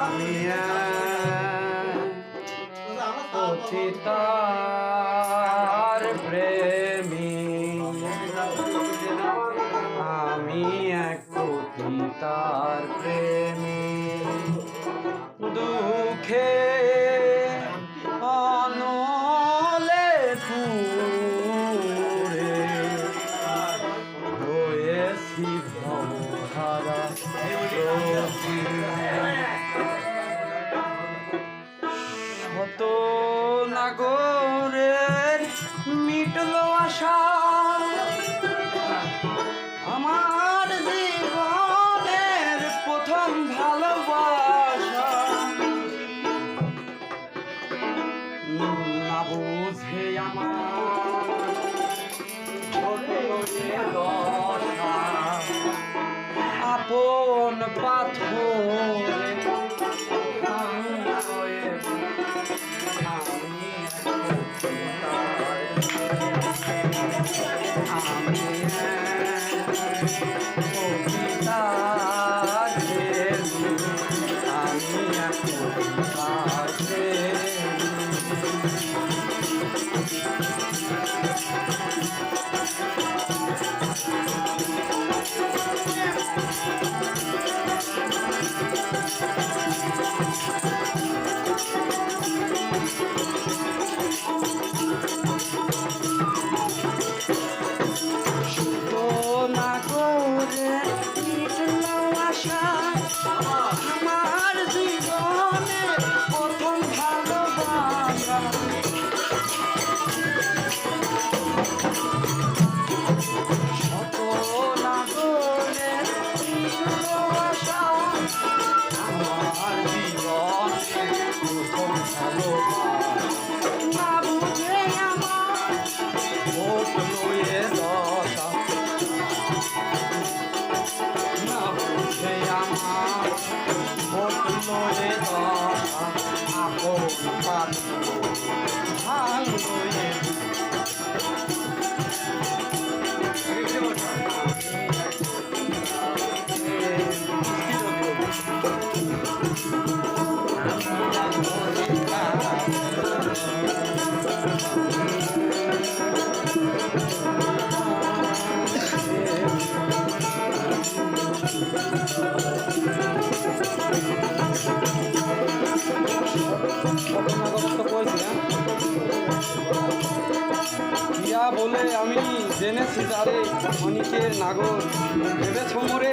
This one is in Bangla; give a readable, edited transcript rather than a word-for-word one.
আমি পতিতার প্রেমী, আমি এক পতিতার প্রেমী, দুঃখে অনলে পুরে হয়েছি ভবহারা শত নাগরের মিটল আশা, আমার জীবনের প্রথম ভালোবাসা, না বুঝে আমার ছোট দশা, আপন পাথরে আমার জীবনে প্রথম ভালোবাসা, শত নাগরের ভালোবাসা, আমার জীবনে প্রথম ভালোবাসা, না বুঝে আমার ভোট লয়ে দশা, না বুঝে আমার ভোট লয়ে দশা, আপন পাত্র ভাঙ লয়ে ইয়া বলে আমি জেনেছি তারে অনিকের নাগর ভেবেছ মোরে